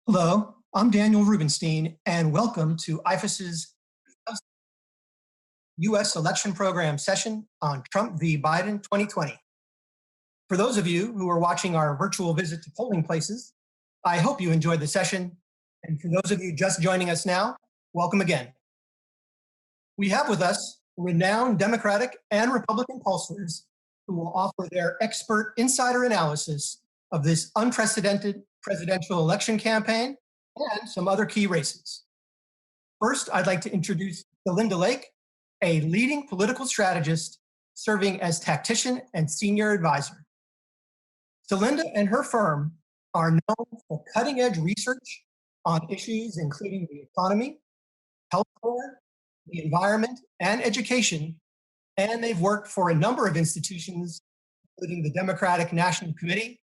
Hello, I'm Daniel Rubinstein, and welcome to IFES's U.S. election program session on Trump v. Biden 2020. For those of you who are watching our virtual visit to polling places, I hope you enjoyed the session. And for those of you just joining us now, welcome again. We have with us renowned Democratic and Republican pollsters who will offer their expert insider analysis of this unprecedented presidential election campaign and some other key races. First, I'd like to introduce Celinda Lake, a leading political strategist serving as tactician and senior advisor. Celinda and her firm are known for cutting-edge research on issues including the economy, healthcare, the environment, and education, and they've worked for a number of institutions, including the Democratic National Committee,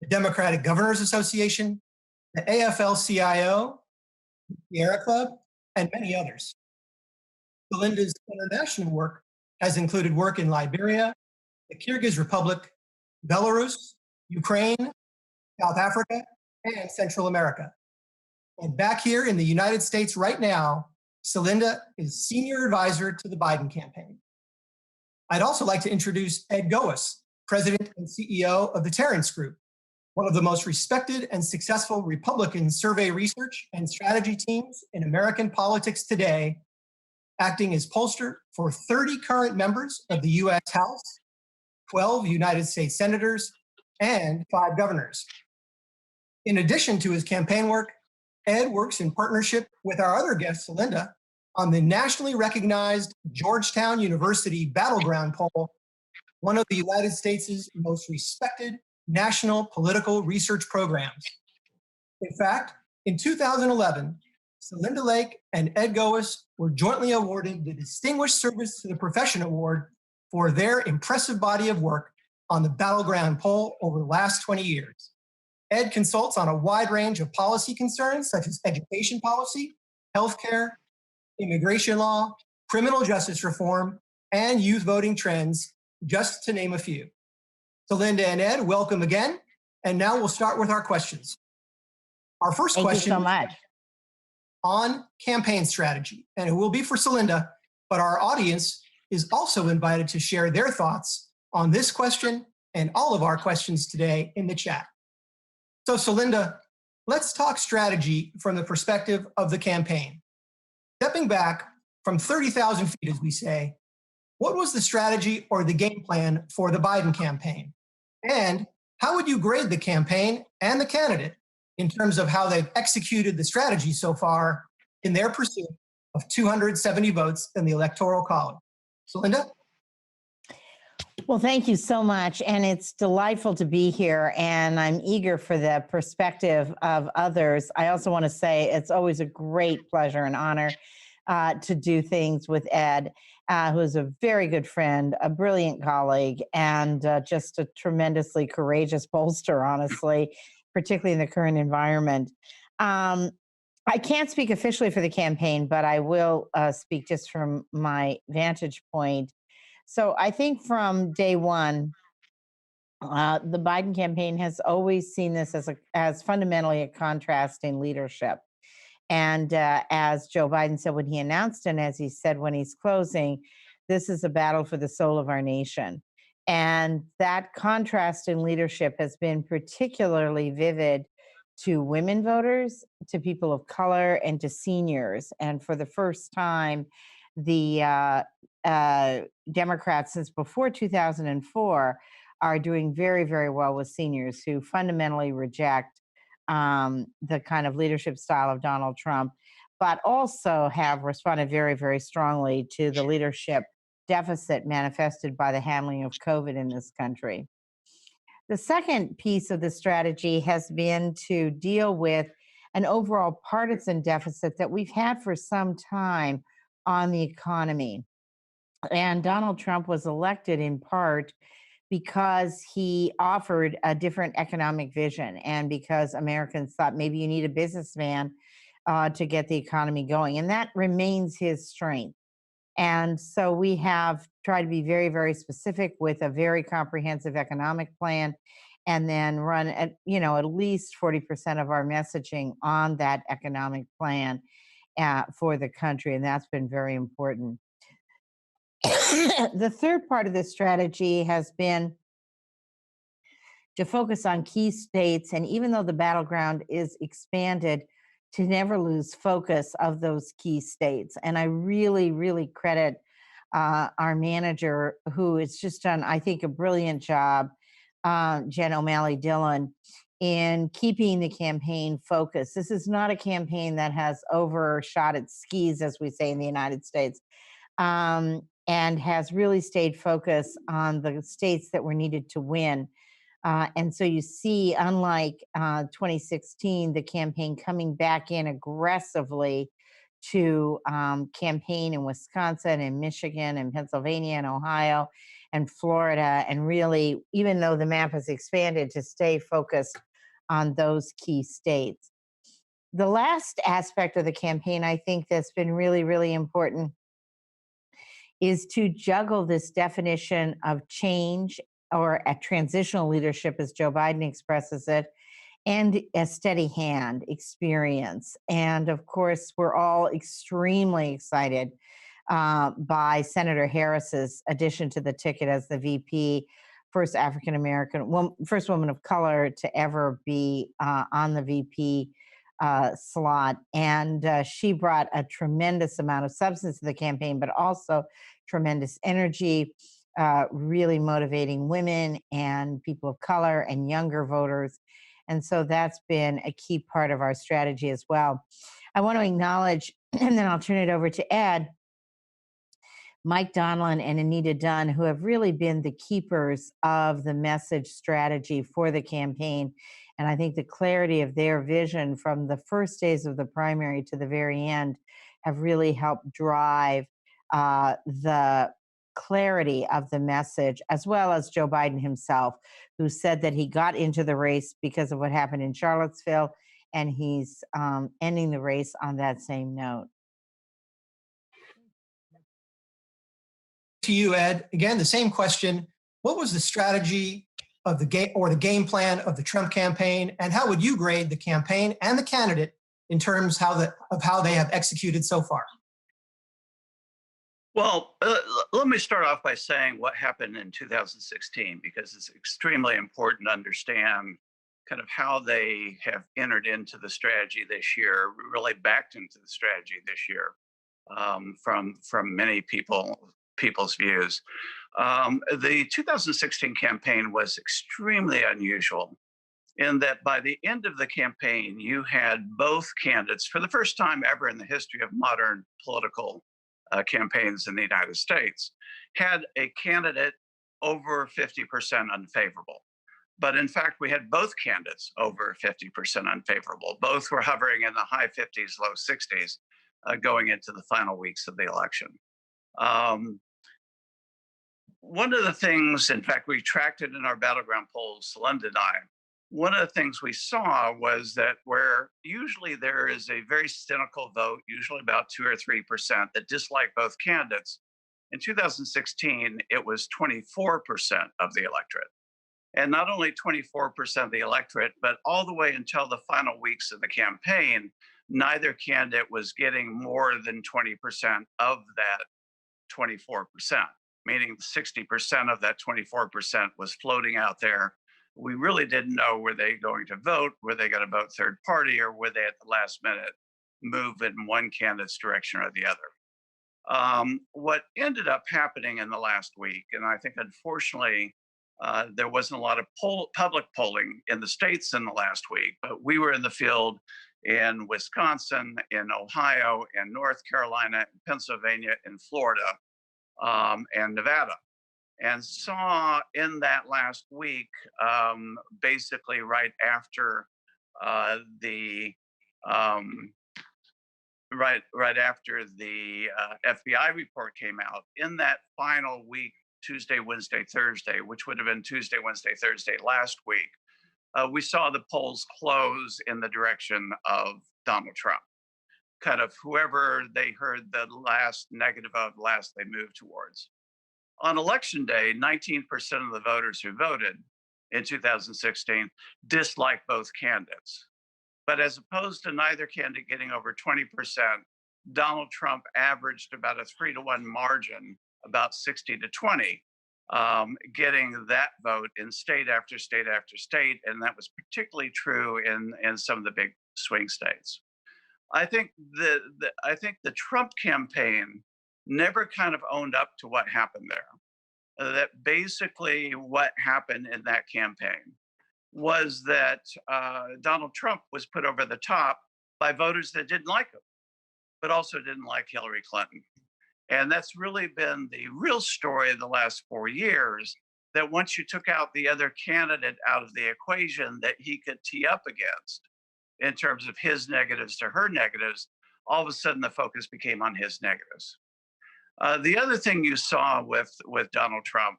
the Democratic Governors Association, the AFL-CIO, the Sierra Club, and many others. Celinda's international work has included work in Liberia, the Kyrgyz Republic, Belarus, Ukraine, South Africa, and Central America. And back here in the United States right now, Celinda is senior advisor to the Biden campaign. I'd also like to introduce Ed Goeas, president and CEO of the Tarrance Group, one of the most respected and successful Republican survey research and strategy teams in American politics today, acting as pollster for 30 current members of the U.S. House, 12 United States senators, and 5 governors. In addition to his campaign work, Ed works in partnership with our other guest, Celinda, on the nationally recognized Georgetown University Battleground Poll, one of the United States' most respected national political research programs. In fact, in 2011, Celinda Lake and Ed Goeas were jointly awarded the Distinguished Service to the Profession Award for their impressive body of work on the Battleground Poll over the last 20 years. Ed consults on a wide range of policy concerns such as education policy, healthcare, immigration law, criminal justice reform, and youth voting trends, just to name a few. Celinda and Ed, welcome again. And now we'll start with our questions. Our first question Thank you so much. On campaign strategy, and it will be for Celinda, but our audience is also invited to share their thoughts on this question and all of our questions today in the chat. So Celinda, let's talk strategy from the perspective of the campaign. Stepping back from 30,000 feet, as we say, what was the strategy or the game plan for the Biden campaign? And how would you grade the campaign and the candidate in terms of how they've executed the strategy so far in their pursuit of 270 votes in the Electoral College? Celinda? Well, thank you so much. And it's delightful to be here. And I'm eager for the perspective of others. I also want to say it's always a great pleasure and honor to do things with Ed, who's a very good friend, a brilliant colleague, and just a tremendously courageous pollster, honestly, particularly in the current environment. I can't speak officially for the campaign, but I will speak just from my vantage point. So I think from day one, the Biden campaign has always seen this as fundamentally a contrast in leadership. And as Joe Biden said when he announced, and as he said when he's closing, this is a battle for the soul of our nation. And that contrast in leadership has been particularly vivid to women voters, to people of color, and to seniors. And for the first time, the Democrats, since before 2004, are doing very, very well with seniors who fundamentally reject the kind of leadership style of Donald Trump, but also have responded very, very strongly to the leadership deficit manifested by the handling of COVID in this country. The second piece of the strategy has been to deal with an overall partisan deficit that we've had for some time on the economy. And Donald Trump was elected in part because he offered a different economic vision and because Americans thought maybe you need a businessman to get the economy going. And that remains his strength. And so we have try to be very, very specific with a very comprehensive economic plan, and then run at, at least 40% of our messaging on that economic plan for the country. And that's been very important. The third part of this strategy has been to focus on key states. And even though the battleground is expanded, to never lose focus of those key states. And I really, really credit our manager, who has just done, I think, a brilliant job, Jen O'Malley Dillon, in keeping the campaign focused. This is not a campaign that has overshot its skis, as we say in the United States, and has really stayed focused on the states that were needed to win. And so you see, unlike 2016, the campaign coming back in aggressively to campaign in Wisconsin and Michigan and Pennsylvania and Ohio and Florida, and really, even though the map has expanded, to stay focused on those key states. The last aspect of the campaign, I think, that's been really, really important is to juggle this definition of change, or a transitional leadership, as Joe Biden expresses it, and a steady hand experience. And of course, we're all extremely excited by Senator Harris's addition to the ticket as the VP, first African American, first woman of color to ever be on the VP slot. And she brought a tremendous amount of substance to the campaign, but also tremendous energy, really motivating women and people of color and younger voters. And so that's been a key part of our strategy as well. I want to acknowledge, and then I'll turn it over to Ed, Mike Donlin and Anita Dunn, who have really been the keepers of the message strategy for the campaign. And I think the clarity of their vision from the first days of the primary to the very end have really helped drive the clarity of the message, as well as Joe Biden himself, who said that he got into the race because of what happened in Charlottesville, and he's ending the race on that same note. To you, Ed, again, the same question. What was the strategy of the game plan of the Trump campaign, and how would you grade the campaign and the candidate in terms of how they have executed so far? Well, let me start off by saying what happened in 2016, because it's extremely important to understand kind of how they have entered into the strategy this year, really backed into the strategy this year, from many people's views. The 2016 campaign was extremely unusual in that by the end of the campaign, you had both candidates, for the first time ever in the history of modern political campaigns in the United States, had a candidate over 50% unfavorable. But in fact, we had both candidates over 50% unfavorable. Both were hovering in the high 50s, low 60s going into the final weeks of the election. One of the things, in fact, we tracked it in our battleground polls, Celinda and I. One of the things we saw was that where usually there is a very cynical vote, usually about 2 or 3%, that dislike both candidates, in 2016, it was 24% of the electorate. And not only 24% of the electorate, but all the way until the final weeks of the campaign, neither candidate was getting more than 20% of that 24%, meaning 60% of that 24% was floating out there. We really didn't know, were they going to vote? Were they going to vote third party, or were they at the last minute move in one candidate's direction or the other? What ended up happening in the last week, and I think unfortunately there wasn't a lot of public polling in the states in the last week, but we were in the field in Wisconsin, in Ohio, in North Carolina, in Pennsylvania, in Florida, and Nevada. And saw in that last week, basically right after the FBI report came out, in that final week, Tuesday, Wednesday, Thursday, which would have been Tuesday, Wednesday, Thursday last week, we saw the polls close in the direction of Donald Trump. Kind of whoever they heard the last negative of last, they moved towards. On election day, 19% of the voters who voted in 2016 disliked both candidates. But as opposed to neither candidate getting over 20%, Donald Trump averaged about a 3-to-1 margin, about 60 to 20, getting that vote in state after state after state. And that was particularly true in some of the big swing states. I think the Trump campaign never kind of owned up to what happened there. That basically what happened in that campaign was that Donald Trump was put over the top by voters that didn't like him, but also didn't like Hillary Clinton. And that's really been the real story of the last 4 years, that once you took out the other candidate out of the equation that he could tee up against in terms of his negatives to her negatives, all of a sudden the focus became on his negatives. The other thing you saw with Donald Trump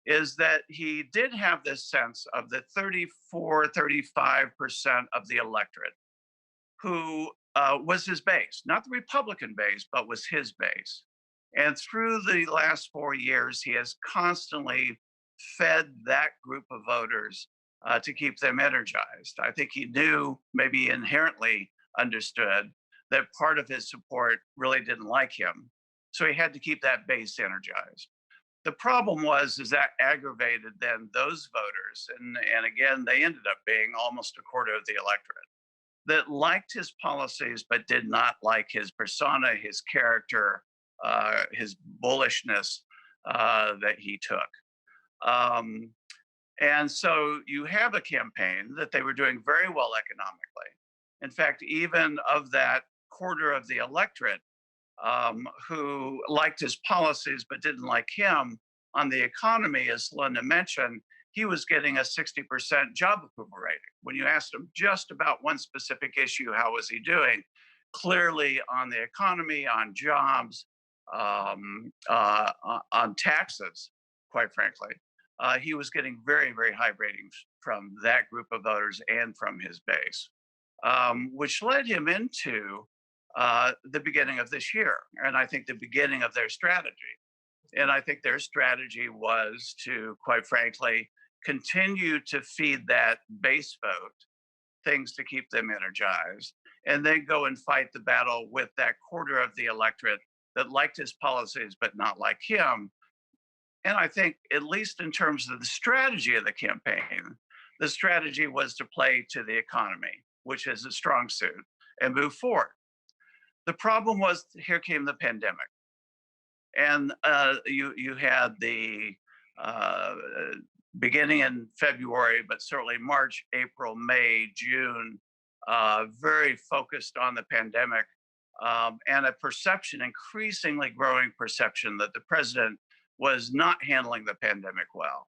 is that he did have this sense of the 34-35% of the electorate who was his base, not the Republican base, but was his base. And through the last 4 years, he has constantly fed that group of voters to keep them energized. I think he knew, maybe inherently understood, that part of his support really didn't like him. So he had to keep that base energized. The problem was that aggravated then those voters, and again, they ended up being almost a quarter of the electorate, that liked his policies but did not like his persona, his character, his bullishness that he took. And so you have a campaign that they were doing very well economically. In fact, even of that quarter of the electorate who liked his policies but didn't like him on the economy, as Celinda mentioned, he was getting a 60% job approval rating. When you asked him just about one specific issue, how was he doing? Clearly on the economy, on jobs, on taxes, quite frankly, he was getting very, very high ratings from that group of voters and from his base, which led him into the beginning of this year, and I think the beginning of their strategy. And I think their strategy was to, quite frankly, continue to feed that base vote things to keep them energized, and then go and fight the battle with that quarter of the electorate that liked his policies but not like him. And I think, at least in terms of the strategy of the campaign, the strategy was to play to the economy, which is a strong suit, and move forward. The problem was, here came the pandemic. And you had the beginning in February, but certainly March, April, May, June, very focused on the pandemic, and a perception, increasingly growing perception, that the president was not handling the pandemic well.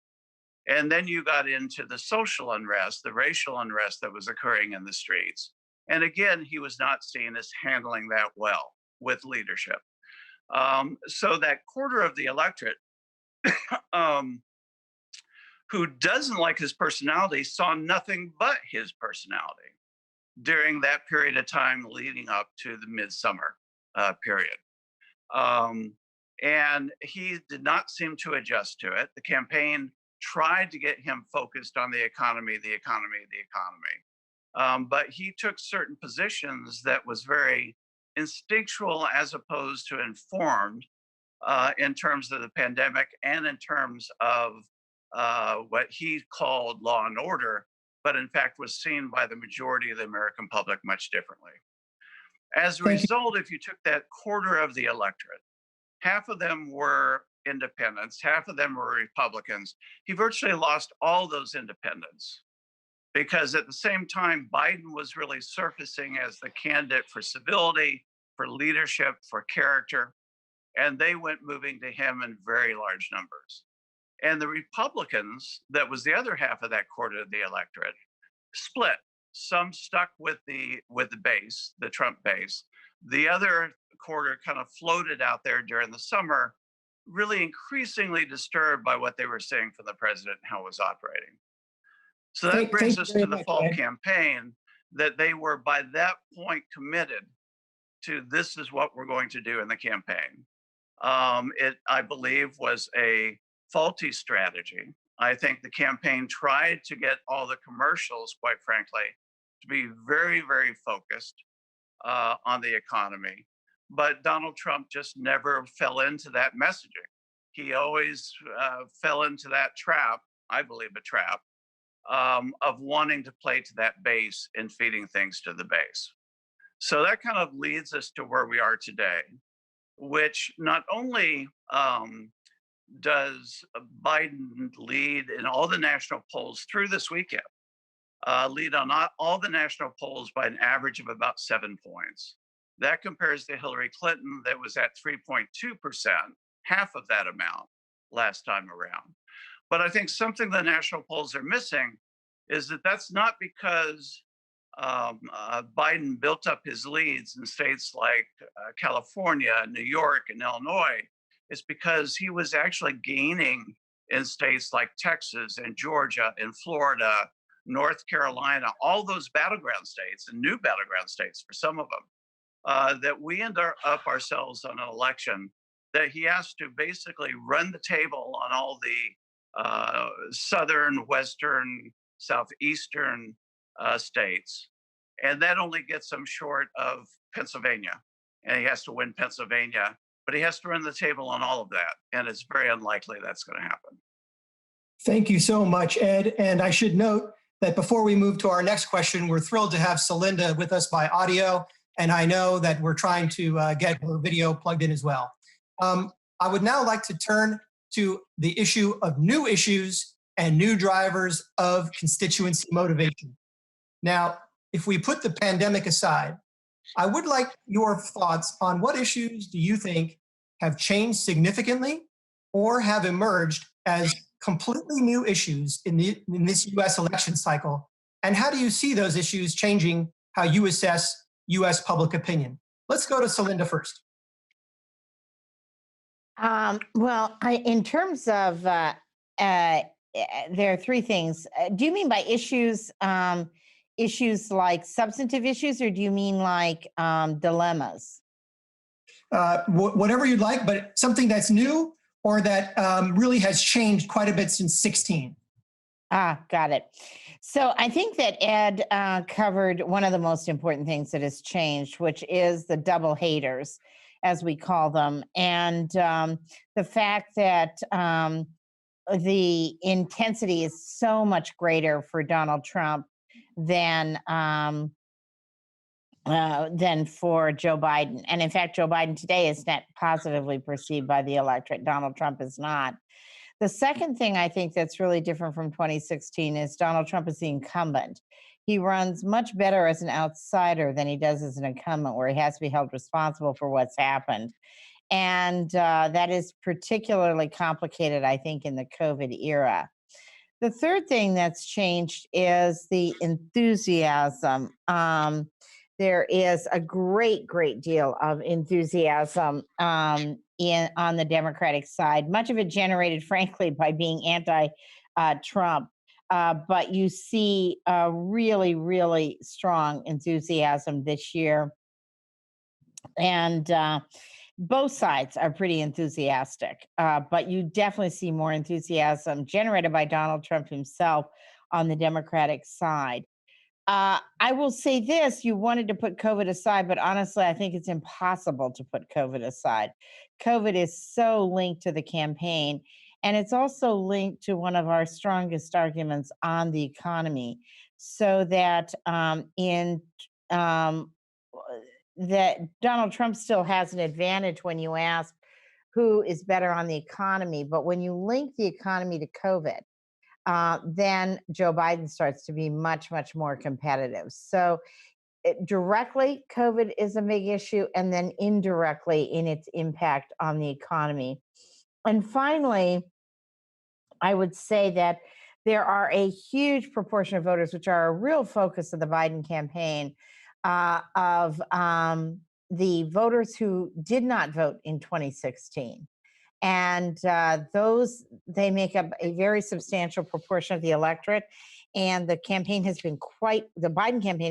And then you got into the social unrest, the racial unrest that was occurring in the streets. And again, he was not seen as handling that well with leadership. So that quarter of the electorate who doesn't like his personality saw nothing but his personality during that period of time leading up to the midsummer period. And he did not seem to adjust to it. The campaign tried to get him focused on the economy, the economy, the economy. But he took certain positions that was very instinctual as opposed to informed in terms of the pandemic and in terms of what he called law and order, but in fact was seen by the majority of the American public much differently. As a result, if you took that quarter of the electorate, half of them were independents, half of them were Republicans. He virtually lost all those independents, because at the same time, Biden was really surfacing as the candidate for civility, for leadership, for character, and they went moving to him in very large numbers. And the Republicans, that was the other half of that quarter of the electorate, split. Some stuck with the base, the Trump base. The other quarter kind of floated out there during the summer, really increasingly disturbed by what they were seeing from the president and how it was operating. So that brings us to the fall campaign, that they were by that point committed to, this is what we're going to do in the campaign. It, I believe, was a faulty strategy. I think the campaign tried to get all the commercials, quite frankly, to be very, very focused on the economy. But Donald Trump just never fell into that messaging. He always fell into that trap, I believe a trap, of wanting to play to that base and feeding things to the base. So that kind of leads us to where we are today, which not only does Biden lead in all the national polls through this weekend, lead on all the national polls by an average of about 7 points. That compares to Hillary Clinton, that was at 3.2%, half of that amount last time around. But I think something the national polls are missing is that that's not because Biden built up his leads in states like California, New York, and Illinois. It's because he was actually gaining in states like Texas and Georgia and Florida, North Carolina, all those battleground states and new battleground states for some of them, that we end up ourselves on an election that he has to basically run the table on all the southern, western, southeastern states. And that only gets him short of Pennsylvania. And he has to win Pennsylvania, but he has to run the table on all of that. And it's very unlikely that's going to happen. Thank you so much, Ed. And I should note that before we move to our next question, we're thrilled to have Celinda with us by audio. And I know that we're trying to get her video plugged in as well. I would now like to turn to the issue of new issues and new drivers of constituency motivation. Now, if we put the pandemic aside, I would like your thoughts on what issues do you think have changed significantly or have emerged as completely new issues in this US election cycle? And how do you see those issues changing how you assess US public opinion? Let's go to Celinda first. In terms of, there are three things. Do you mean by issues, issues like substantive issues, or do you mean like dilemmas? Whatever you'd like, but something that's new or that really has changed quite a bit since 16. Got it. So I think that Ed covered one of the most important things that has changed, which is the double haters, as we call them, and the fact that the intensity is so much greater for Donald Trump than for Joe Biden. And in fact, Joe Biden today is net positively perceived by the electorate. Donald Trump is not. The second thing I think that's really different from 2016 is Donald Trump is the incumbent. He runs much better as an outsider than he does as an incumbent, where he has to be held responsible for what's happened. And that is particularly complicated, I think, in the COVID era. The third thing that's changed is the enthusiasm. There is a great deal of enthusiasm on the Democratic side, much of it generated, frankly, by being anti-Trump. But you see really strong enthusiasm this year. And both sides are pretty enthusiastic, but you definitely see more enthusiasm generated by Donald Trump himself on the Democratic side. I will say this, you wanted to put COVID aside, but honestly, I think it's impossible to put COVID aside. COVID is so linked to the campaign, and it's also linked to one of our strongest arguments on the economy, so that that Donald Trump still has an advantage when you ask who is better on the economy. But when you link the economy to COVID, then Joe Biden starts to be much more competitive. So directly, COVID is a big issue, and then indirectly in its impact on the economy. And finally, I would say that there are a huge proportion of voters, which are a real focus of the Biden campaign, of the voters who did not vote in 2016. And they make up a very substantial proportion of the electorate. And the Biden campaign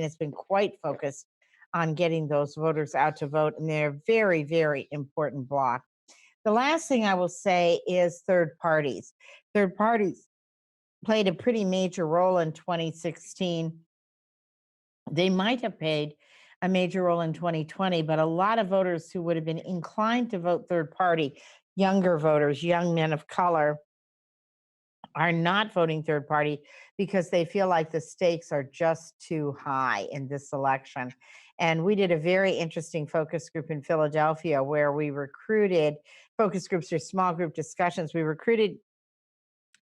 has been quite focused on getting those voters out to vote. And they're a very important bloc. The last thing I will say is third parties. Third parties played a pretty major role in 2016. They might have played a major role in 2020, but a lot of voters who would have been inclined to vote third party, younger voters, young men of color, are not voting third party because they feel like the stakes are just too high in this election. And we did a very interesting focus group in Philadelphia where we recruited focus groups or small group discussions. We recruited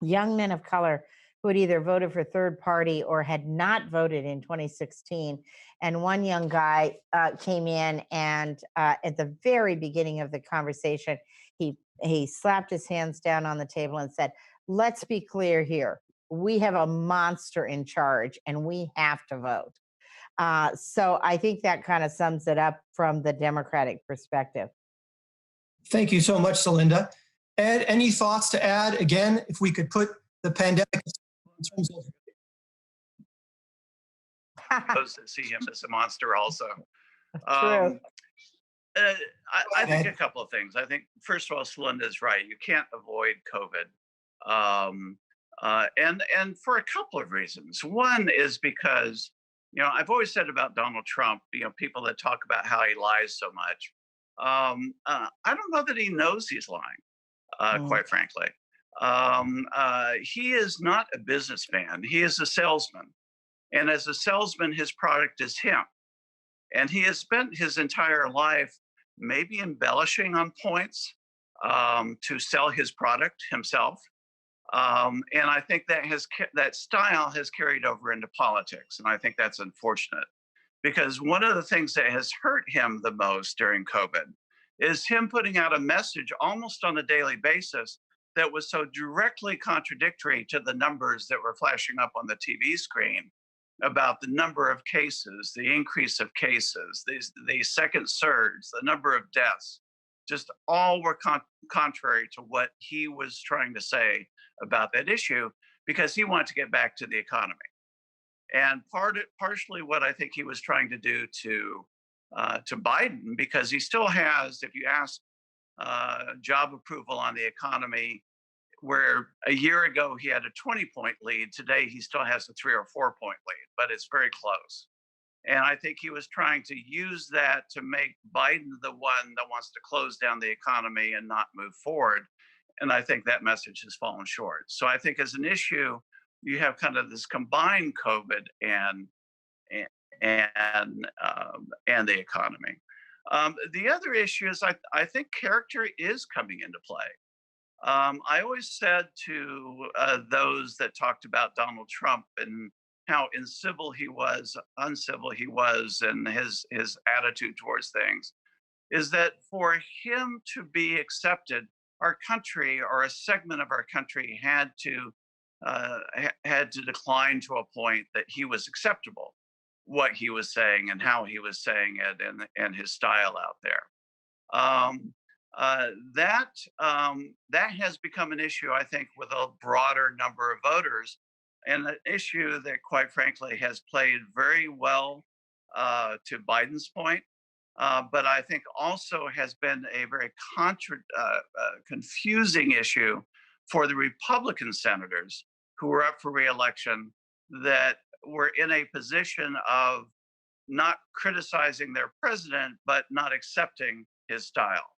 young men of color who had either voted for third party or had not voted in 2016. And one young guy came in and at the very beginning of the conversation, he slapped his hands down on the table and said, let's be clear here. We have a monster in charge and we have to vote. So I think that kind of sums it up from the Democratic perspective. Thank you so much, Celinda. Ed, any thoughts to add? Again, if we could put the pandemic in terms of Those that see him as a monster also. True. I think a couple of things. I think, first of all, Celinda's right. You can't avoid COVID. And for a couple of reasons. One is because, I've always said about Donald Trump, people that talk about how he lies so much. I don't know that he knows he's lying, quite frankly. He is not a businessman. He is a salesman. And as a salesman, his product is him. And he has spent his entire life maybe embellishing on points to sell his product himself. And I think that style has carried over into politics. And I think that's unfortunate because one of the things that has hurt him the most during COVID is him putting out a message almost on a daily basis that was so directly contradictory to the numbers that were flashing up on the TV screen about the number of cases, the increase of cases, the second surge, the number of deaths, just all were contrary to what he was trying to say about that issue because he wanted to get back to the economy. And partially what I think he was trying to do to Biden, because he still has, if you ask job approval on the economy, where a year ago he had a 20-point lead, today he still has a 3 or 4-point lead, but it's very close. And I think he was trying to use that to make Biden the one that wants to close down the economy and not move forward. And I think that message has fallen short. So I think as an issue, you have kind of this combined COVID and the economy. The other issue is I think character is coming into play. I always said to those that talked about Donald Trump and how uncivil he was, and his attitude towards things, is that for him to be accepted, our country or a segment of our country had to decline to a point that he was acceptable, what he was saying and how he was saying it, and his style out there. That has become an issue, I think, with a broader number of voters, and an issue that, quite frankly, has played very well to Biden's point, but I think also has been a very confusing issue for the Republican senators who were up for re-election that were in a position of not criticizing their president, but not accepting his style.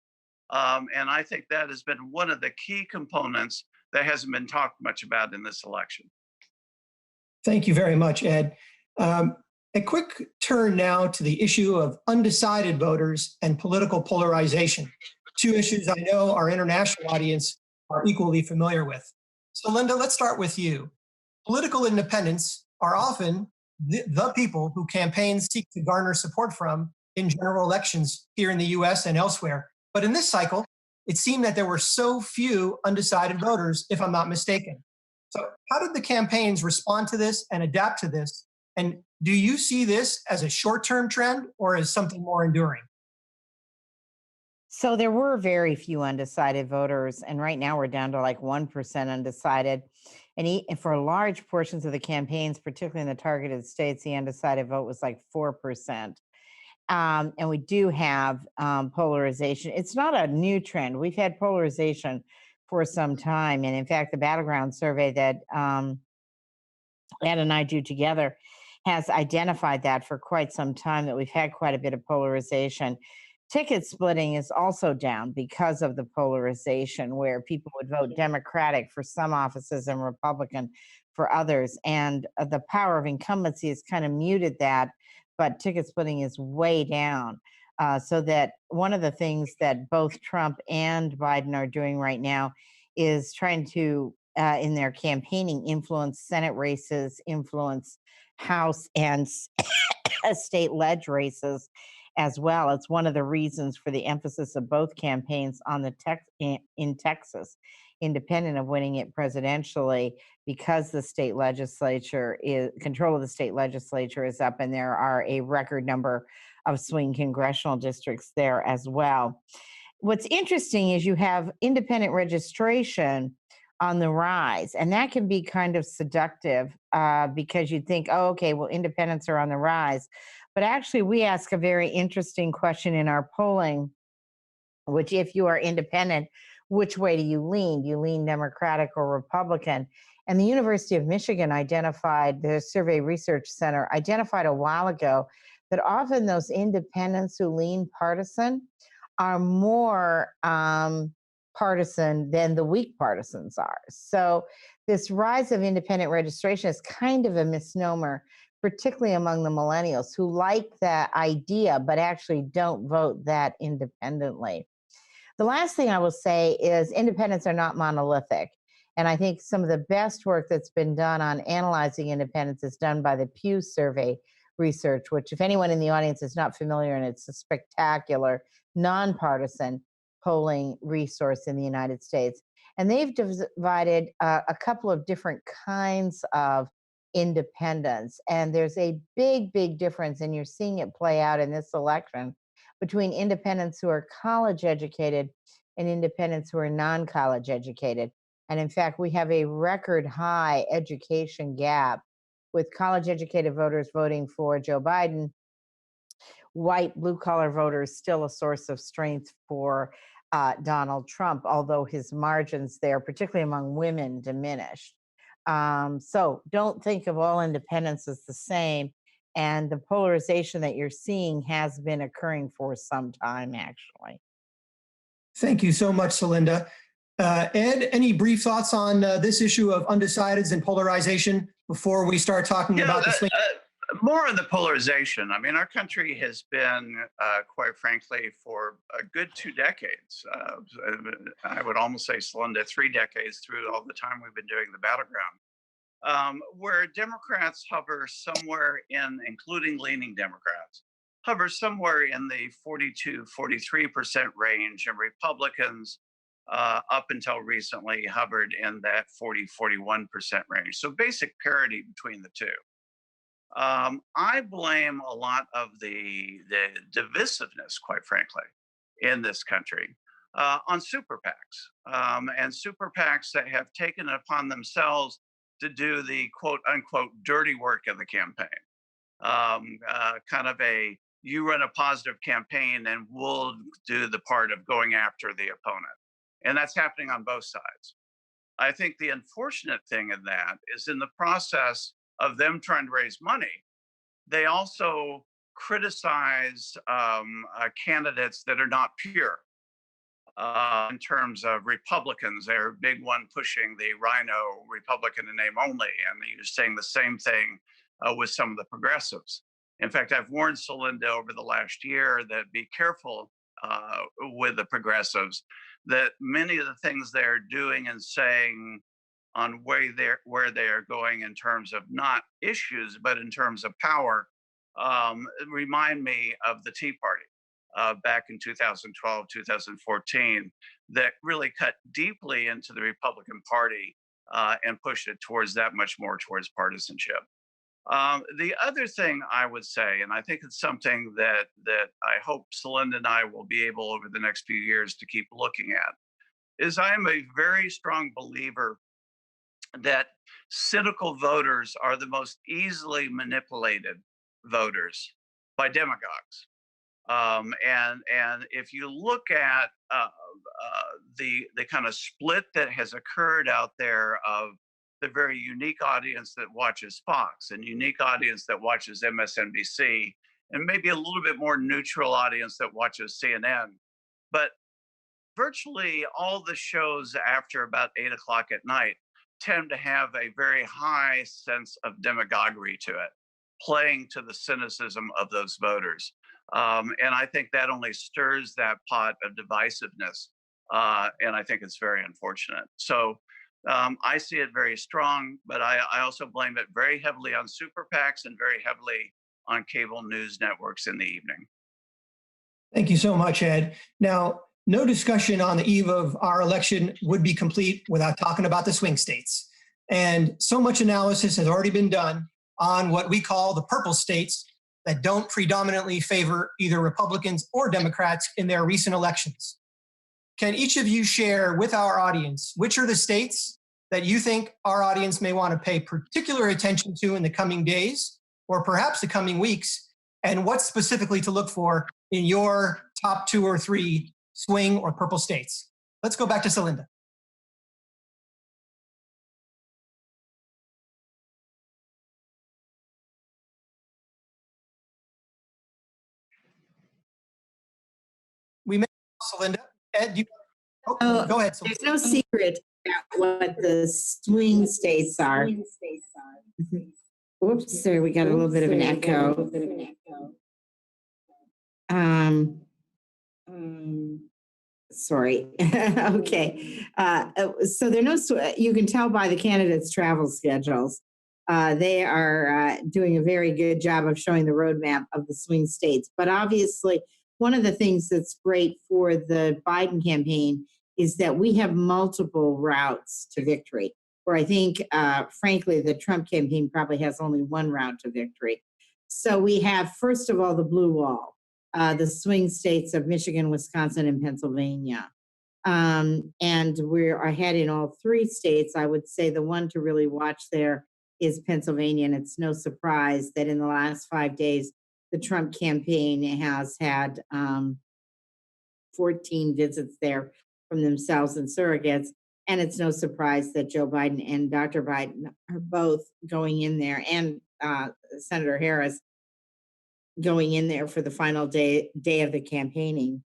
And I think that has been one of the key components that hasn't been talked much about in this election. Thank you very much, Ed. A quick turn now to the issue of undecided voters and political polarization, two issues I know our international audience are equally familiar with. So, Linda, let's start with you. Political independents are often the people who campaigns seek to garner support from in general elections here in the US and elsewhere. But in this cycle, it seemed that there were so few undecided voters, if I'm not mistaken. So how did the campaigns respond to this and adapt to this? And do you see this as a short-term trend or as something more enduring? So there were very few undecided voters, and right now we're down to like 1% undecided. And for large portions of the campaigns, particularly in the targeted states, the undecided vote was like 4%. And we do have polarization. It's not a new trend. We've had polarization for some time. And in fact, the Battleground survey that Ed and I do together has identified that for quite some time, that we've had quite a bit of polarization. Ticket splitting is also down because of the polarization, where people would vote Democratic for some offices and Republican for others. And the power of incumbency has kind of muted that, but ticket splitting is way down. So that one of the things that both Trump and Biden are doing right now is trying to, in their campaigning, influence Senate races, influence House and state ledge races as well. It's one of the reasons for the emphasis of both campaigns on the in Texas, independent of winning it presidentially, because the state legislature is control of the state legislature is up, and there are a record number of swing congressional districts there as well. What's interesting is you have independent registration on the rise, and that can be kind of seductive because you'd think, oh, okay, well, independents are on the rise. But actually, we ask a very interesting question in our polling, which, if you are independent, which way do you lean? Do you lean Democratic or Republican? And the University of Michigan identified, the Survey Research Center identified a while ago, that often those independents who lean partisan are more partisan than the weak partisans are. So this rise of independent registration is kind of a misnomer, particularly among the millennials who like that idea but actually don't vote that independently. The last thing I will say is independents are not monolithic. And I think some of the best work that's been done on analyzing independents is done by the Pew Survey research, which, if anyone in the audience is not familiar, and it's a spectacular, nonpartisan polling resource in the United States. And they've divided a couple of different kinds of independence. And there's a big, big difference, and you're seeing it play out in this election, between independents who are college educated and independents who are non-college educated. And in fact, we have a record high education gap, with college educated voters voting for Joe Biden, white blue collar voters still a source of strength for Donald Trump, although his margins there, particularly among women, diminished. So don't think of all independents as the same. And the polarization that you're seeing has been occurring for some time, actually. Thank you so much, Celinda. Ed, any brief thoughts on this issue of undecideds and polarization before we start talking about the swing? More on the polarization. I mean, our country has been, quite frankly, for a good 2 decades. I would almost say, Celinda, 3 decades through all the time we've been doing the battleground, where Democrats hover somewhere in, including leaning Democrats, hover somewhere in the 42-43% range, and Republicans, up until recently, hovered in that 40-41% range. So basic parity between the two. I blame a lot of the divisiveness, quite frankly, in this country on super PACs, and super PACs that have taken it upon themselves to do the quote unquote dirty work of the campaign. Kind of a, you run a positive campaign and we'll do the part of going after the opponent. And that's happening on both sides. I think the unfortunate thing in that is, in the process of them trying to raise money, they also criticize candidates that are not pure. In terms of Republicans, they're a big one pushing the rhino Republican in name only, and you're saying the same thing with some of the progressives. In fact, I've warned Celinda over the last year that be careful with the progressives, that many of the things they're doing and saying on where they are going in terms of not issues, but in terms of power, remind me of the Tea Party back in 2012, 2014, that really cut deeply into the Republican Party and pushed it towards that much more towards partisanship. The other thing I would say, and I think it's something that I hope Celinda and I will be able over the next few years to keep looking at, is I am a very strong believer that cynical voters are the most easily manipulated voters by demagogues. And if you look at the kind of split that has occurred out there of the very unique audience that watches Fox and unique audience that watches MSNBC, and maybe a little bit more neutral audience that watches CNN, but virtually all the shows after about 8 o'clock at night tend to have a very high sense of demagoguery to it, playing to the cynicism of those voters. And I think that only stirs that pot of divisiveness. And I think it's very unfortunate. So I see it very strong, but I also blame it very heavily on super PACs and very heavily on cable news networks in the evening. Thank you so much, Ed. Now, no discussion on the eve of our election would be complete without talking about the swing states. And so much analysis has already been done on what we call the purple states that don't predominantly favor either Republicans or Democrats in their recent elections. Can each of you share with our audience which are the states that you think our audience may want to pay particular attention to in the coming days or perhaps the coming weeks, and what specifically to look for in your top 2 or 3 swing or purple states? Let's go back to Celinda. We may Celinda. Ed, go ahead, Celinda. There's no secret about what the swing states are. Whoops, sorry, we got a little bit of an echo. Sorry. Okay. So there are no, you can tell by the candidates' travel schedules. They are doing a very good job of showing the roadmap of the swing states. But obviously, one of the things that's great for the Biden campaign is that we have multiple routes to victory, where I think, frankly, the Trump campaign probably has only one route to victory. So we have, first of all, the blue wall, the swing states of Michigan, Wisconsin, and Pennsylvania. And we're ahead in all 3 states. I would say the one to really watch there is Pennsylvania. And it's no surprise that in the last 5 days, the Trump campaign has had 14 visits there from themselves and surrogates. And it's no surprise that Joe Biden and Dr. Biden are both going in there, and Senator Harris going in there for the final day of the campaigning.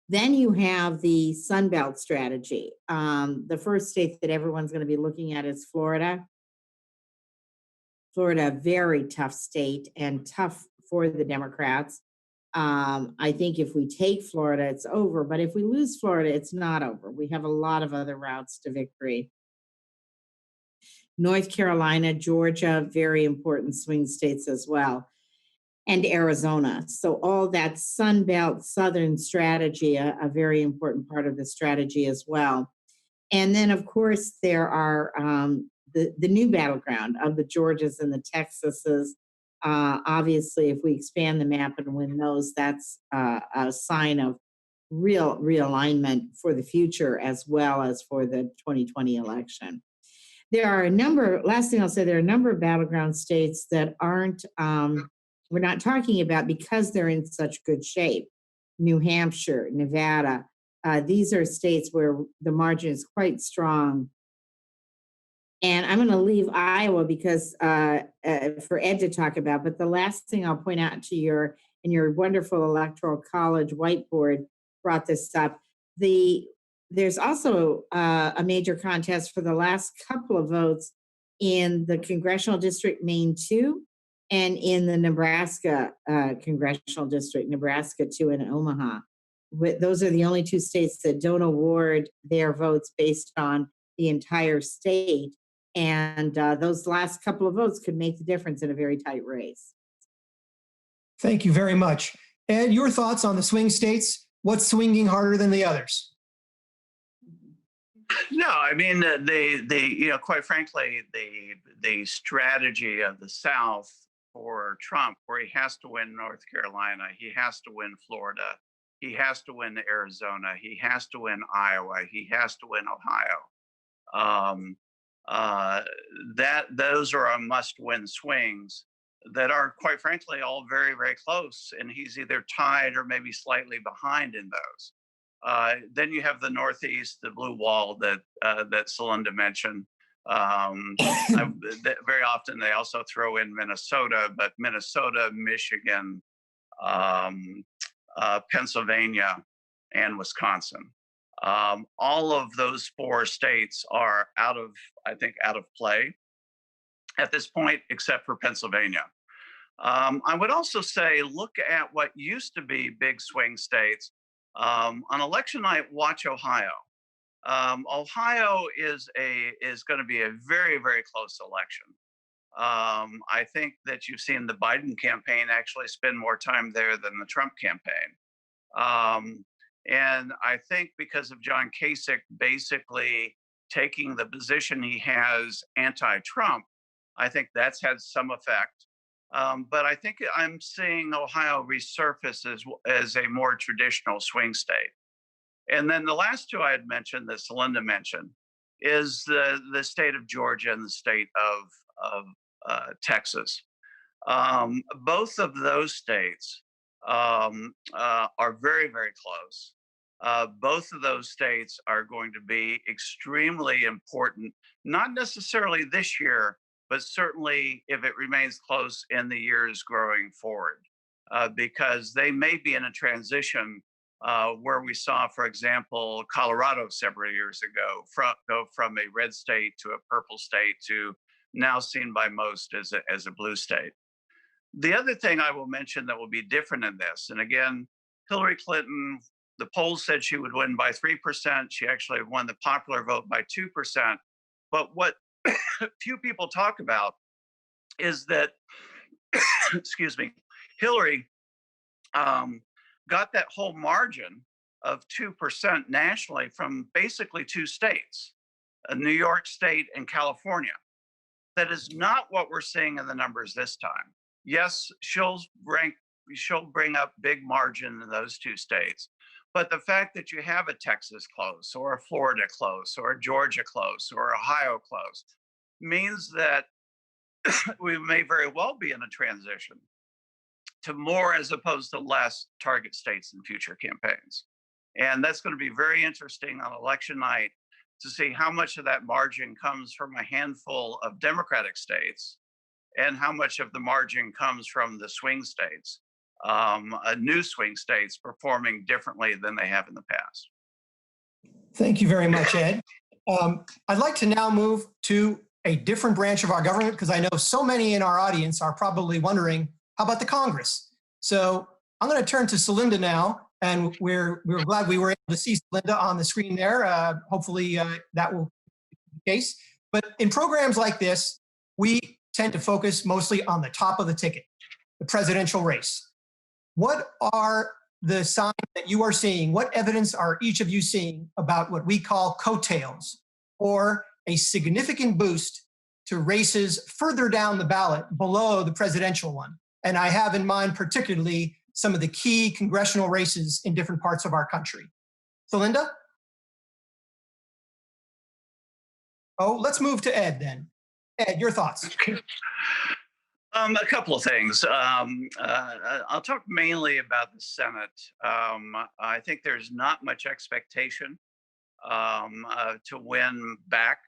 Then you have the Sun Belt strategy. The first state that everyone's going to be looking at is Florida. Florida, a very tough state and tough for the Democrats. I think if we take Florida, it's over. But if we lose Florida, it's not over. We have a lot of other routes to victory. North Carolina, Georgia, very important swing states as well, and Arizona. So all that Sun Belt Southern strategy, a very important part of the strategy as well. And then, of course, there are the new battleground of the Georgias and the Texases. Obviously, if we expand the map and win those, that's a sign of real realignment for the future as well as for the 2020 election. There are a number, last thing I'll say, there are a number of battleground states that aren't, we're not talking about because they're in such good shape. New Hampshire, Nevada, these are states where the margin is quite strong. And I'm going to leave Iowa because for Ed to talk about. But the last thing I'll point out to your wonderful Electoral College whiteboard brought this up. There's also a major contest for the last couple of votes in the Congressional District Maine 2 and in the Nebraska Congressional District, Nebraska 2 in Omaha. Those are the only 2 states that don't award their votes based on the entire state. And those last couple of votes could make the difference in a very tight race. Thank you very much. Ed, your thoughts on the swing states? What's swinging harder than the others? No, I mean, quite frankly, the strategy of the South for Trump, where he has to win North Carolina, he has to win Florida, he has to win Arizona, he has to win Iowa, he has to win Ohio. Those are a must-win swings. that are, quite frankly, all very, very close, and he's either tied or maybe slightly behind in those. Then you have the Northeast, the blue wall that Celinda mentioned. Very often they also throw in Minnesota, but Minnesota, Michigan, um, Pennsylvania, and Wisconsin. All of those 4 states are I think, out of play at this point, except for Pennsylvania. I would also say look at what used to be big swing states. On election night, watch Ohio. Ohio is going to be a very, very close election. I think that you've seen the Biden campaign actually spend more time there than the Trump campaign. And I think because of John Kasich basically taking the position he has anti-Trump, I think that's had some effect. But I think I'm seeing Ohio resurface as a more traditional swing state. And then the last 2 I had mentioned that Celinda mentioned is the state of Georgia and the state of Texas. Both of those states are very, very close. Both of those states are going to be extremely important, not necessarily this year, but certainly if it remains close in the years growing forward, because they may be in a transition where we saw, for example, Colorado several years ago go from a red state to a purple state to now seen by most as a blue state. The other thing I will mention that will be different in this, and again, Hillary Clinton, the polls said she would win by 3%. She actually won the popular vote by 2%. But what few people talk about is that, excuse me, Hillary got that whole margin of 2% nationally from basically 2 states, New York State and California. That is not what we're seeing in the numbers this time. Yes, she'll bring up big margin in those 2 states. But the fact that you have a Texas close or a Florida close or a Georgia close or Ohio close means that we may very well be in a transition to more as opposed to less target states in future campaigns. And that's going to be very interesting on election night to see how much of that margin comes from a handful of Democratic states and how much of the margin comes from the swing states, new swing states performing differently than they have in the past. Thank you very much, Ed. I'd like to now move to a different branch of our government because I know so many in our audience are probably wondering, how about the Congress? So I'm going to turn to Celinda now, and we're glad we were able to see Celinda on the screen there. Hopefully that will be the case. But in programs like this, we tend to focus mostly on the top of the ticket, the presidential race. What are the signs that you are seeing? What evidence are each of you seeing about what we call coattails, or a significant boost to races further down the ballot below the presidential one? And I have in mind particularly some of the key congressional races in different parts of our country. Celinda? Oh, let's move to Ed then. Ed, your thoughts. A couple of things. I'll talk mainly about the Senate. I think there's not much expectation to win back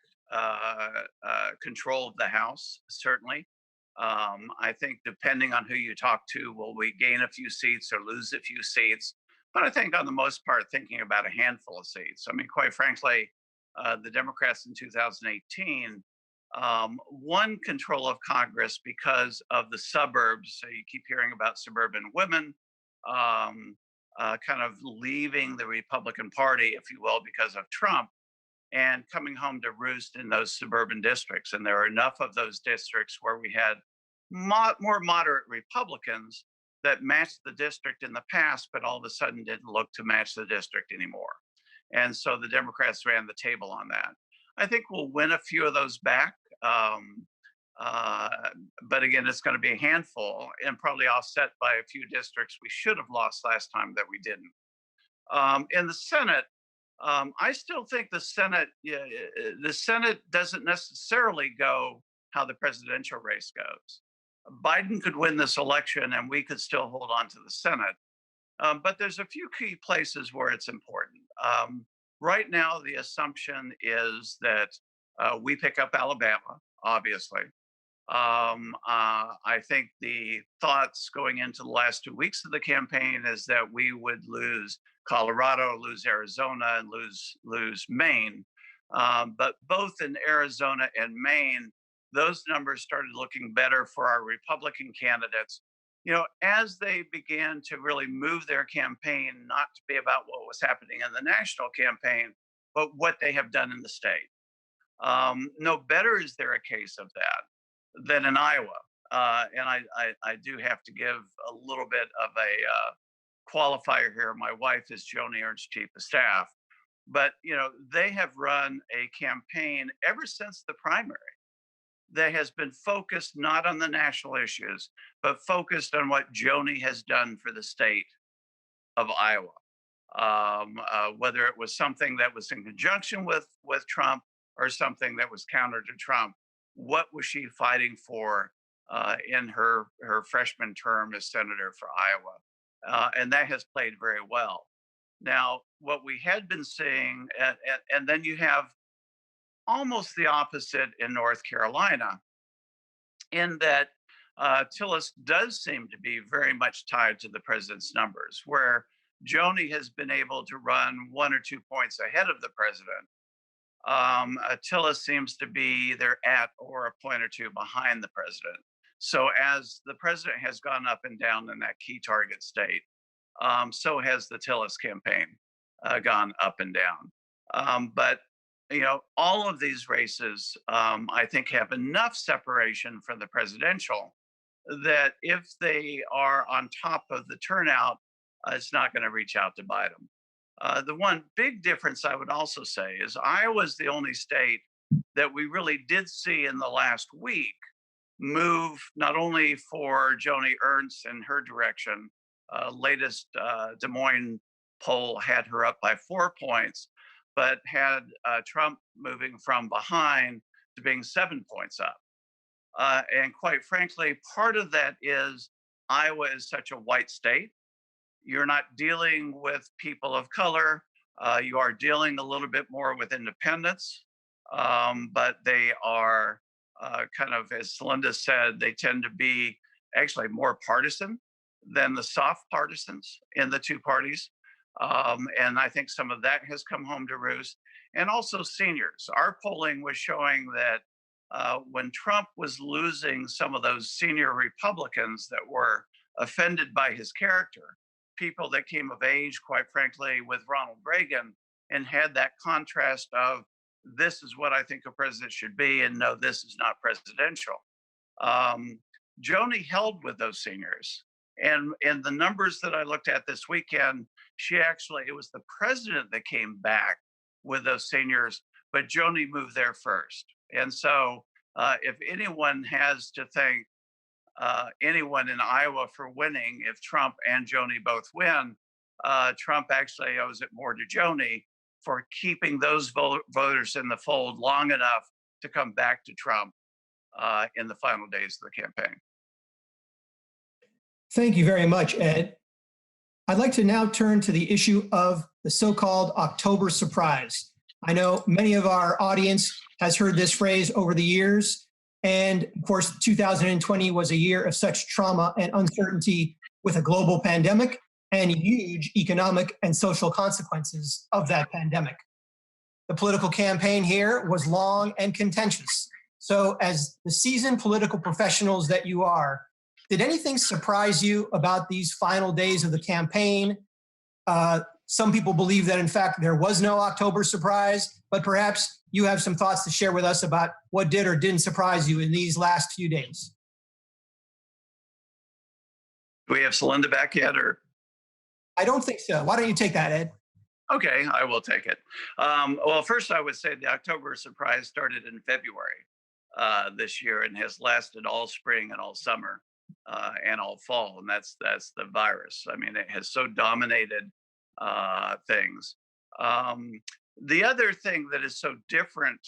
control of the House, certainly. I think depending on who you talk to, will we gain a few seats or lose a few seats? But I think on the most part, thinking about a handful of seats. I mean, quite frankly, the Democrats in 2018 won control of Congress because of the suburbs. So you keep hearing about suburban women kind of leaving the Republican Party, if you will, because of Trump, and coming home to roost in those suburban districts. And there are enough of those districts where we had more moderate Republicans that matched the district in the past, but all of a sudden didn't look to match the district anymore. And so the Democrats ran the table on that. I think we'll win a few of those back. But again, it's going to be a handful and probably offset by a few districts we should have lost last time that we didn't. In the Senate, I still think the Senate doesn't necessarily go how the presidential race goes. Biden could win this election and we could still hold on to the Senate. But there's a few key places where it's important. Right now, the assumption is that we pick up Alabama, obviously. I think the thoughts going into the last 2 weeks of the campaign is that we would lose Colorado, lose Arizona, and lose Maine. But both in Arizona and Maine, those numbers started looking better for our Republican candidates. As they began to really move their campaign not to be about what was happening in the national campaign, but what they have done in the state. No better is there a case of that than in Iowa. And I do have to give a little bit of a qualifier here. My wife is Joni Ernst, chief of staff, but they have run a campaign ever since the primary that has been focused not on the national issues, but focused on what Joni has done for the state of Iowa. Whether it was something that was in conjunction with Trump or something that was counter to Trump, what was she fighting for in her freshman term as senator for Iowa? And that has played very well. Now, what we had been seeing, and then you have almost the opposite in North Carolina, in that Tillis does seem to be very much tied to the president's numbers, where Joni has been able to run 1 or 2 points ahead of the president. Tillis seems to be either at or a point or two behind the president. So as the president has gone up and down in that key target state, so has the Tillis campaign gone up and down. But all of these races, I think, have enough separation from the presidential that if they are on top of the turnout, it's not going to reach out to Biden. The one big difference I would also say is Iowa's the only state that we really did see in the last week move not only for Joni Ernst in her direction. Latest Des Moines poll had her up by 4 points, but had Trump moving from behind to being 7 points up. And quite frankly, part of that is Iowa is such a white state. You're not dealing with people of color. You are dealing a little bit more with independents, but they are kind of, as Celinda said, they tend to be actually more partisan than the soft partisans in the two parties. And I think some of that has come home to roost. And also seniors. Our polling was showing that when Trump was losing some of those senior Republicans that were offended by his character, people that came of age, quite frankly, with Ronald Reagan, and had that contrast of, this is what I think a president should be, and no, this is not presidential. Joni held with those seniors. And the numbers that I looked at this weekend, it was the president that came back with those seniors, but Joni moved there first. And so if anyone has to thank anyone in Iowa for winning, if Trump and Joni both win, Trump actually owes it more to Joni for keeping those voters in the fold long enough to come back to Trump in the final days of the campaign. Thank you very much, Ed. I'd like to now turn to the issue of the so-called October surprise. I know many of our audience has heard this phrase over the years. And of course, 2020 was a year of such trauma and uncertainty with a global pandemic and huge economic and social consequences of that pandemic. The political campaign here was long and contentious. So as the seasoned political professionals that you are, did anything surprise you about these final days of the campaign? Some people believe that, in fact, there was no October surprise, but perhaps you have some thoughts to share with us about what did or didn't surprise you in these last few days. Do we have Celinda back yet, or? I don't think so. Why don't you take that, Ed? Okay, I will take it. Well, first I would say the October surprise started in February this year and has lasted all spring and all summer and all fall, and that's the virus. I mean, it has so dominated things. The other thing that is so different,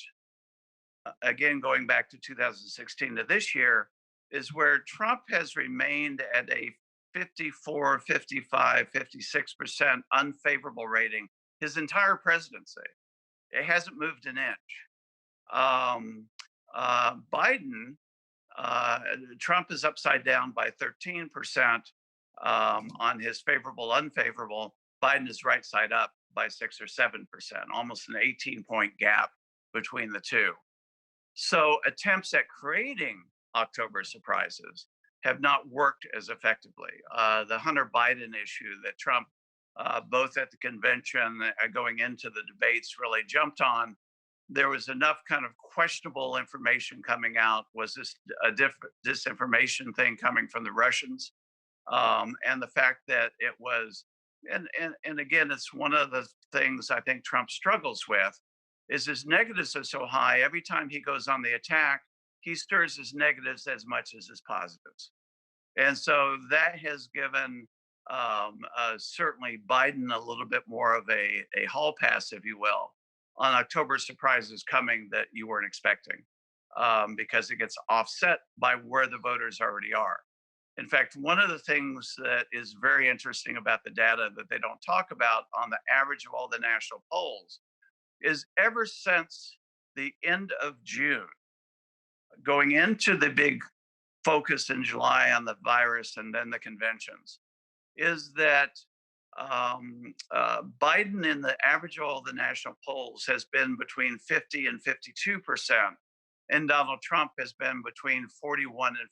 again, going back to 2016 to this year, is where Trump has remained at a 54, 55, 56% unfavorable rating his entire presidency. It hasn't moved an inch. Biden, uh, Trump is upside down by 13% on his favorable, unfavorable. Biden is right side up by 6 or 7%, almost an 18-point gap between the two. So attempts at creating October surprises have not worked as effectively. The Hunter Biden issue that Trump, both at the convention going into the debates, really jumped on. There was enough kind of questionable information coming out. Was this a disinformation thing coming from the Russians? And the fact that it was, and again, it's one of the things I think Trump struggles with, is his negatives are so high. Every time he goes on the attack, he stirs his negatives as much as his positives. And so that has given certainly Biden a little bit more of a hall pass, if you will, on October surprises coming that you weren't expecting, because it gets offset by where the voters already are. In fact, one of the things that is very interesting about the data that they don't talk about on the average of all the national polls is ever since the end of June, going into the big focus in July on the virus and then the conventions, is that Biden in the average of all the national polls has been between 50 and 52%, and Donald Trump has been between 41 and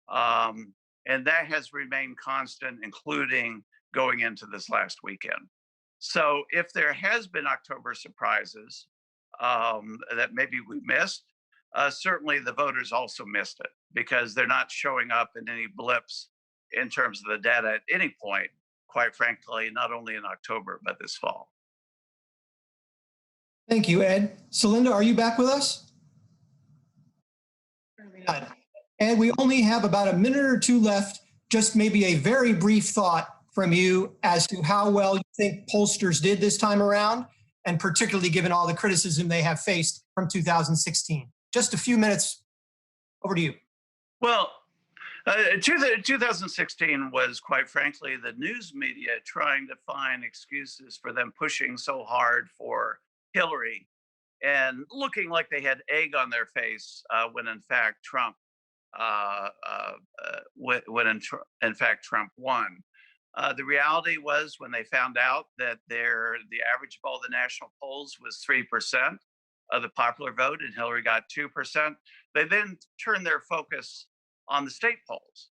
43%. And that has remained constant, including going into this last weekend. So if there has been October surprises that maybe we missed, certainly the voters also missed it because they're not showing up in any blips in terms of the data at any point, quite frankly, not only in October, but this fall. Thank you, Ed. Celinda, are you back with us? And we only have about a minute or two left. Just maybe a very brief thought from you as to how well you think pollsters did this time around, and particularly given all the criticism they have faced from 2016. Just a few minutes. Over to you. Well, 2016 was, quite frankly, the news media trying to find excuses for them pushing so hard for Hillary and looking like they had egg on their face when in fact Trump Trump won. The reality was when they found out that the average of all the national polls was 3% of the popular vote and Hillary got 2%, they then turned their focus on the state polls.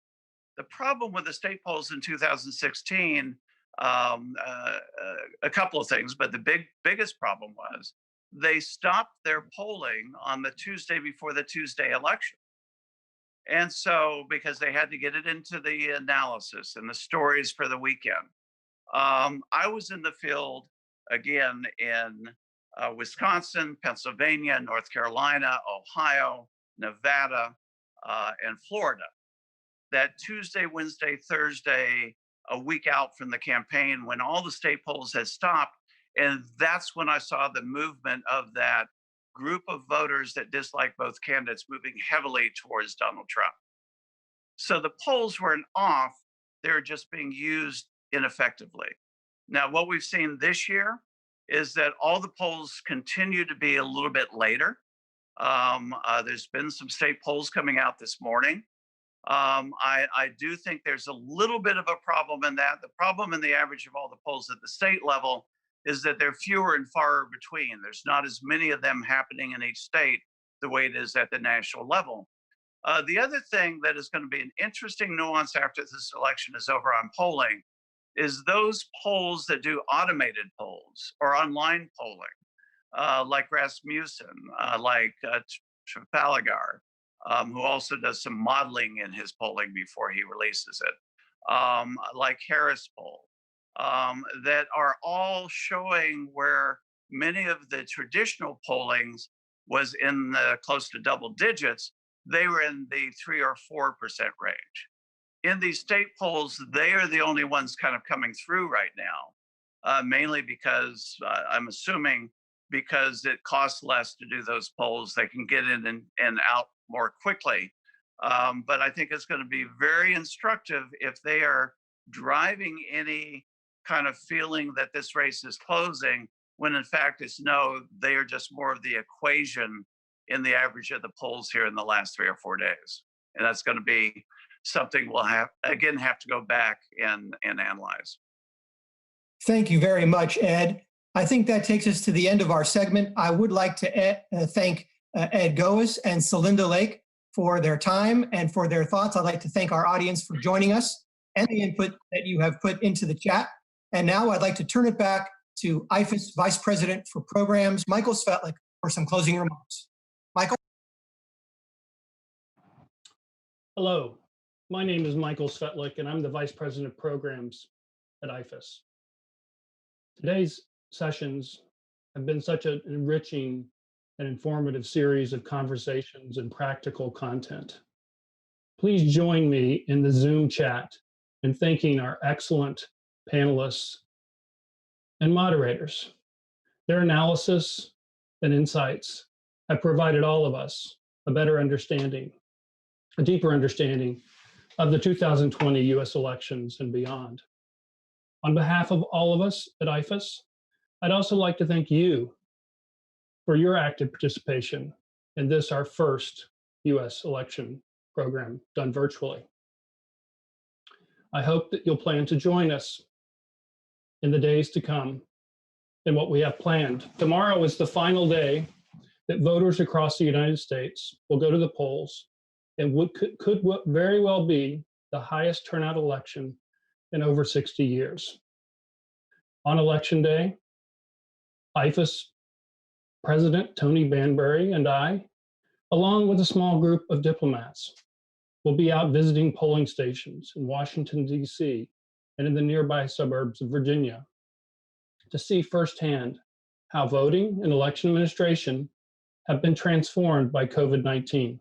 The problem with the state polls in 2016, a couple of things, but the biggest problem was they stopped their polling on the Tuesday before the Tuesday election. And so, because they had to get it into the analysis and the stories for the weekend, I was in the field again in Wisconsin, Pennsylvania, North Carolina, Ohio, Nevada, and Florida. That Tuesday, Wednesday, Thursday, a week out from the campaign, when all the state polls had stopped. And that's when I saw the movement of that group of voters that dislike both candidates moving heavily towards Donald Trump. So the polls weren't off, they were just being used ineffectively. Now, what we've seen this year is that all the polls continue to be a little bit later. There's been some state polls coming out this morning. I do think there's a little bit of a problem in that. The problem in the average of all the polls at the state level is that they're fewer and far between. There's not as many of them happening in each state the way it is at the national level. The other thing that is going to be an interesting nuance after this election is over on polling is those polls that do automated polls or online polling, like Rasmussen, like Trafalgar, who also does some modeling in his polling before he releases it, like Harris poll, that are all showing where many of the traditional pollings was in the close to double digits. They were in the 3 or 4% range. In these state polls, they are the only ones kind of coming through right now, mainly because I'm assuming because it costs less to do those polls, they can get in and out more quickly. But I think it's going to be very instructive if they are driving any kind of feeling that this race is closing, when in fact it's no, they are just more of the equation in the average of the polls here in the last 3 or 4 days. And that's going to be something we'll have to go back and analyze. Thank you very much, Ed. I think that takes us to the end of our segment. I would like to thank Ed Goeas and Celinda Lake for their time and for their thoughts. I'd like to thank our audience for joining us and the input that you have put into the chat. And now I'd like to turn it back to IFES Vice President for Programs, Michael Svetlik, for some closing remarks. Michael? Hello, my name is Michael Svetlik, and I'm the Vice President of Programs at IFES. Today's sessions have been such an enriching and informative series of conversations and practical content. Please join me in the Zoom chat in thanking our excellent panelists and moderators. Their analysis and insights have provided all of us a better understanding, a deeper understanding of the 2020 US elections and beyond. On behalf of all of us at IFES, I'd also like to thank you for your active participation in this, our first US election program done virtually. I hope that you'll plan to join us in the days to come in what we have planned. Tomorrow is the final day that voters across the United States will go to the polls, and could very well be the highest turnout election in over 60 years. On election day, IFES President Tony Banbury and I, along with a small group of diplomats, will be out visiting polling stations in Washington, D.C. and in the nearby suburbs of Virginia to see firsthand how voting and election administration have been transformed by COVID-19.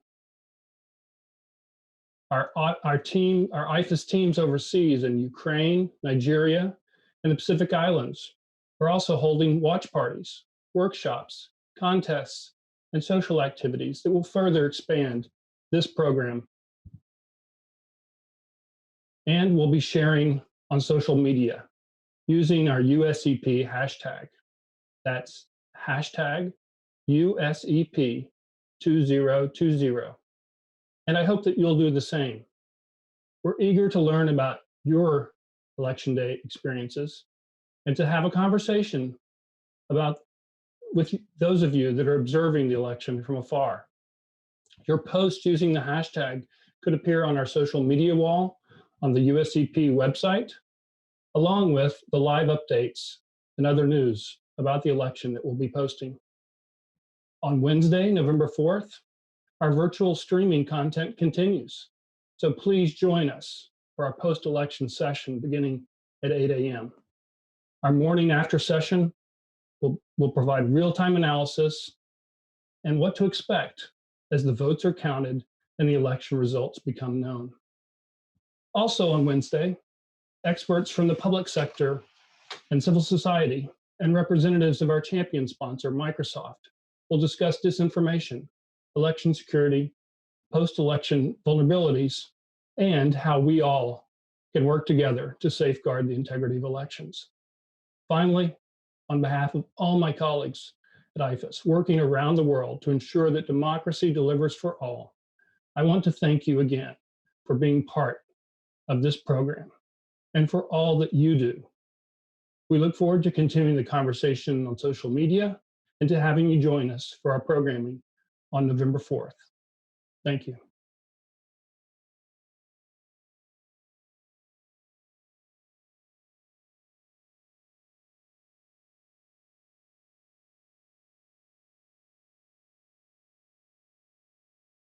Our IFES teams overseas in Ukraine, Nigeria, and the Pacific Islands are also holding watch parties, workshops, contests, and social activities that will further expand this program. And we'll be sharing on social media using our USEP hashtag. That's hashtag USEP 2020. And I hope that you'll do the same. We're eager to learn about your election day experiences and to have a conversation with those of you that are observing the election from afar. Your post using the hashtag could appear on our social media wall on the USEP website, along with the live updates and other news about the election that we'll be posting. On Wednesday, November 4th, our virtual streaming content continues. So please join us for our post-election session beginning at 8 a.m. Our morning after session will provide real-time analysis and what to expect as the votes are counted and the election results become known. Also on Wednesday, experts from the public sector and civil society and representatives of our champion sponsor, Microsoft, will discuss disinformation, election security, post-election vulnerabilities, and how we all can work together to safeguard the integrity of elections. Finally, on behalf of all my colleagues at IFES working around the world to ensure that democracy delivers for all, I want to thank you again for being part of this program and for all that you do. We look forward to continuing the conversation on social media and to having you join us for our programming on November 4th. Thank you.